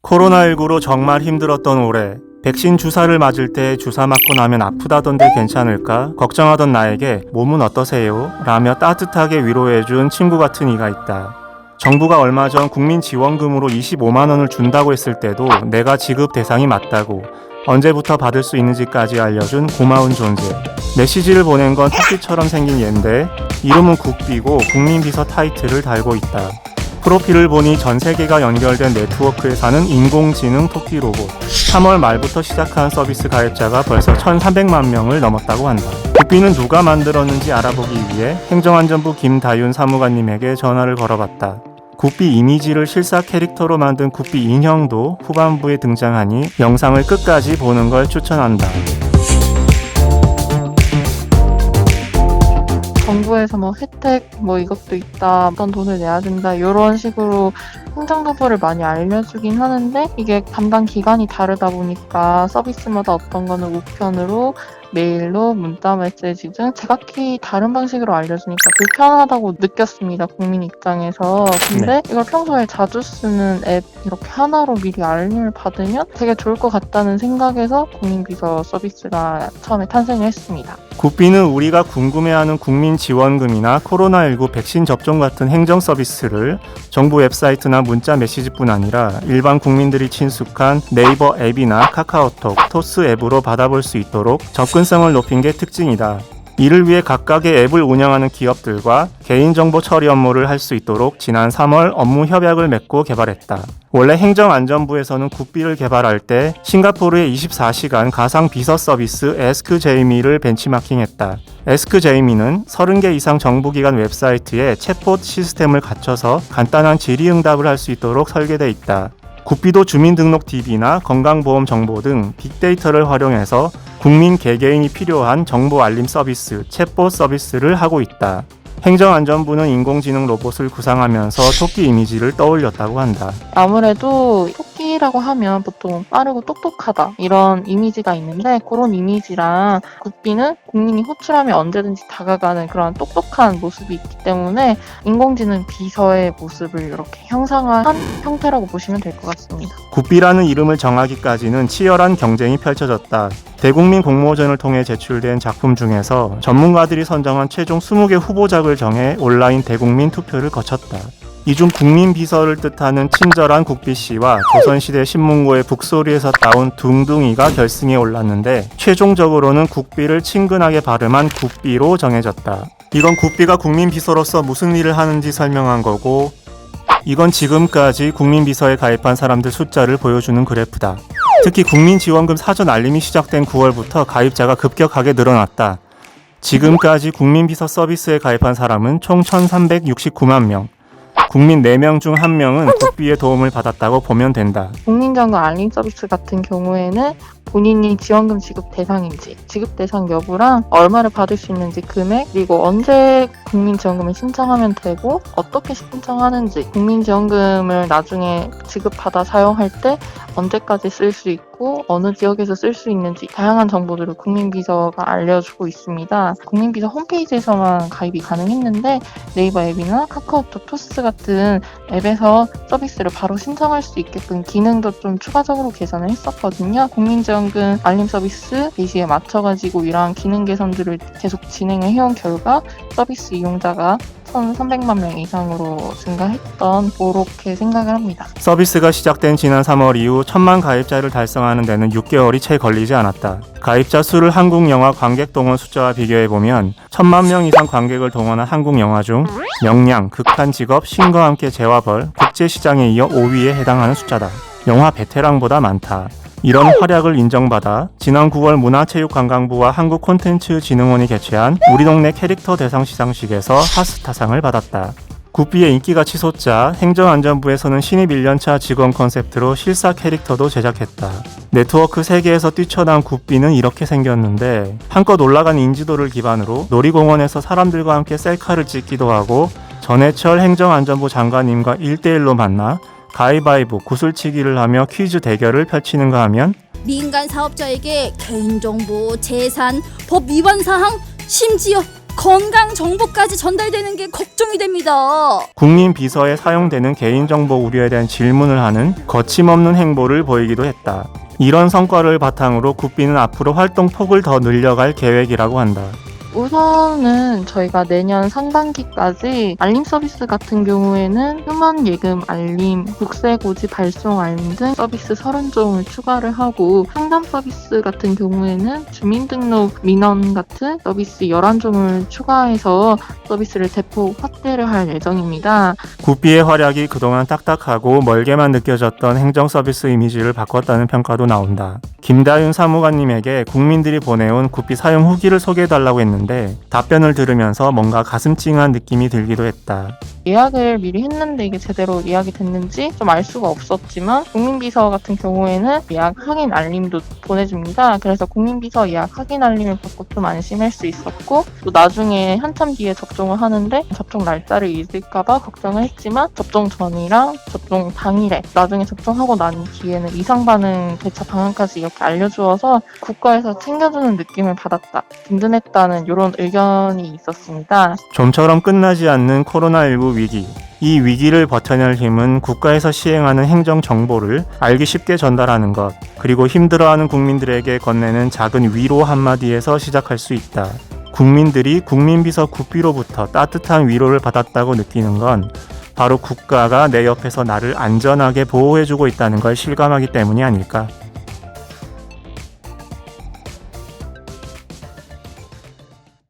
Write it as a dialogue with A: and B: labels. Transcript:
A: 코로나19로 정말 힘들었던 올해, 백신 주사를 맞을 때 주사 맞고 나면 아프다던데 괜찮을까? 걱정하던 나에게 몸은 어떠세요? 라며 따뜻하게 위로해준 친구 같은 이가 있다. 정부가 얼마 전 국민지원금으로 25만 원을 준다고 했을 때도 내가 지급 대상이 맞다고, 언제부터 받을 수 있는지까지 알려준 고마운 존재. 메시지를 보낸 건 토끼처럼 생긴 얘인데 이름은 국비고 국민비서 타이틀을 달고 있다. 프로필을 보니 전 세계가 연결된 네트워크에 사는 인공지능 토끼 로봇. 3월 말부터 시작한 서비스 가입자가 벌써 1,300만 명을 넘었다고 한다. 국비는 누가 만들었는지 알아보기 위해 행정안전부 김다윤 사무관님에게 전화를 걸어봤다. 국비 이미지를 실사 캐릭터로 만든 국비 인형도 후반부에 등장하니 영상을 끝까지 보는 걸 추천한다.
B: 정부에서 혜택 이것도 있다, 어떤 돈을 내야 된다, 이런 식으로 행정정보를 많이 알려주긴 하는데 이게 담당 기관이 다르다 보니까 서비스마다 어떤 거는 우편으로, 메일로, 문자 메시지 등 제각기 다른 방식으로 알려주니까 불편하다고 느꼈습니다, 국민 입장에서. 근데 이걸 평소에 자주 쓰는 앱 이렇게 하나로 미리 알림을 받으면 되게 좋을 것 같다는 생각에서 국민비서 서비스가 처음에 탄생을 했습니다.
A: 국비는 우리가 궁금해하는 국민지원금이나 코로나19 백신 접종 같은 행정 서비스를 정부 웹사이트나 문자 메시지뿐 아니라 일반 국민들이 친숙한 네이버 앱이나 카카오톡, 토스 앱으로 받아볼 수 있도록 접근성을 높인 게 특징이다. 이를 위해 각각의 앱을 운영하는 기업들과 개인정보 처리 업무를 할 수 있도록 지난 3월 업무 협약을 맺고 개발했다. 원래 행정안전부에서는 국비를 개발할 때 싱가포르의 24시간 가상 비서 서비스 에스크제이미를 벤치마킹했다. 에스크제이미는 30개 이상 정부기관 웹사이트에 챗봇 시스템을 갖춰서 간단한 질의응답을 할 수 있도록 설계돼 있다. 국비도 주민등록DB나 건강보험 정보 등 빅데이터를 활용해서 국민 개개인이 필요한 정보 알림 서비스, 챗봇 서비스를 하고 있다. 행정안전부는 인공지능 로봇을 구상하면서 토끼 이미지를 떠올렸다고 한다.
B: 아무래도 토끼라고 하면 보통 빠르고 똑똑하다 이런 이미지가 있는데, 그런 이미지랑 국비는 국민이 호출하면 언제든지 다가가는 그런 똑똑한 모습이 있기 때문에 인공지능 비서의 모습을 이렇게 형상화한 형태라고 보시면 될 것 같습니다.
A: 국비라는 이름을 정하기까지는 치열한 경쟁이 펼쳐졌다. 대국민 공모전을 통해 제출된 작품 중에서 전문가들이 선정한 최종 20개 후보작을 정해 온라인 대국민 투표를 거쳤다. 이 중 국민비서를 뜻하는 친절한 국비씨와 조선시대 신문고의 북소리에서 따온 둥둥이가 결승에 올랐는데 최종적으로는 국비를 친근하게 발음한 국비로 정해졌다. 이건 국비가 국민비서로서 무슨 일을 하는지 설명한 거고, 이건 지금까지 국민비서에 가입한 사람들 숫자를 보여주는 그래프다. 특히 국민지원금 사전 알림이 시작된 9월부터 가입자가 급격하게 늘어났다. 지금까지 국민비서 서비스에 가입한 사람은 총 1,369만 명. 국민 4명 중 1명은 국비의 도움을 받았다고 보면 된다.
B: 국민지원금 알림 서비스 같은 경우에는 본인이 지원금 지급 대상인지, 지급 대상 여부랑 얼마를 받을 수 있는지 금액, 그리고 언제 국민지원금을 신청하면 되고 어떻게 신청하는지, 국민지원금을 나중에 지급받아 사용할 때 언제까지 쓸 수 있고 어느 지역에서 쓸 수 있는지 다양한 정보들을 국민비서가 알려주고 있습니다. 국민비서 홈페이지에서만 가입이 가능했는데 네이버 앱이나 카카오톡, 토스 같은 앱에서 서비스를 바로 신청할 수 있게끔 기능도 좀 추가적으로 개선을 했었거든요. 국민지원금 알림 서비스 베이지에 맞춰가지고 이러한 기능 개선들을 계속 진행을 해온 결과 서비스 이용자가 1,300만 명 이상으로 증가했던, 그렇게 생각을 합니다.
A: 서비스가 시작된 지난 3월 이후 1,000만 가입자를 달성하는 데는 6개월이 채 걸리지 않았다. 가입자 수를 한국 영화 관객 동원 숫자와 비교해보면 1,000만 명 이상 관객을 동원한 한국 영화 중 명량, 극한 직업, 신과 함께 재화벌, 국제시장에 이어 5위에 해당하는 숫자다. 영화 베테랑보다 많다. 이런 활약을 인정받아 지난 9월 문화체육관광부와 한국콘텐츠진흥원이 개최한 우리 동네 캐릭터 대상 시상식에서 하스타상을 받았다. 국비의 인기가 치솟자 행정안전부에서는 신입 1년차 직원 컨셉트로 실사 캐릭터도 제작했다. 네트워크 세계에서 뛰쳐나온 국비는 이렇게 생겼는데, 한껏 올라간 인지도를 기반으로 놀이공원에서 사람들과 함께 셀카를 찍기도 하고, 전해철 행정안전부 장관님과 1대1로 만나 가위바위보, 구슬치기를 하며 퀴즈 대결을 펼치는가 하면
C: 민간 사업자에게 개인정보, 재산, 법 위반 사항, 심지어 건강 정보까지 전달되는 게 걱정이 됩니다.
A: 국민 비서에 사용되는 개인정보 우려에 대한 질문을 하는 거침없는 행보를 보이기도 했다. 이런 성과를 바탕으로 구피는 앞으로 활동 폭을 더 늘려갈 계획이라고 한다.
B: 우선은 저희가 내년 상반기까지 알림 서비스 같은 경우에는 휴먼 예금 알림, 국세고지 발송 알림 등 서비스 30종을 추가를 하고, 상담 서비스 같은 경우에는 주민등록 민원 같은 서비스 11종을 추가해서 서비스를 대폭 확대를 할 예정입니다.
A: 구피의 활약이 그동안 딱딱하고 멀게만 느껴졌던 행정 서비스 이미지를 바꿨다는 평가도 나온다. 김다윤 사무관님에게 국민들이 보내온 구피 사용 후기를 소개해달라고 했는데 답변을 들으면서 뭔가 가슴 찡한 느낌이 들기도 했다.
B: 예약을 미리 했는데 이게 제대로 예약이 됐는지 좀 알 수가 없었지만, 국민비서 같은 경우에는 예약 확인 알림도 보내줍니다. 그래서 국민비서 예약 확인 알림을 받고 좀 안심할 수 있었고, 또 나중에 한참 뒤에 접종을 하는데 접종 날짜를 잊을까봐 걱정을 했지만, 접종 전이랑 접종 당일에, 나중에 접종하고 난 뒤에는 이상 반응 대처 방안까지 이렇게 알려주어서 국가에서 챙겨주는 느낌을 받았다, 든든했다는 이런 의견이 있었습니다.
A: 좀처럼 끝나지 않는 코로나19 위기. 이 위기를 버텨낼 힘은 국가에서 시행하는 행정 정보를 알기 쉽게 전달하는 것, 그리고 힘들어하는 국민들에게 건네는 작은 위로 한마디에서 시작할 수 있다. 국민들이 국민비서 구피로부터 따뜻한 위로를 받았다고 느끼는 건 바로 국가가 내 옆에서 나를 안전하게 보호해주고 있다는 걸 실감하기 때문이 아닐까.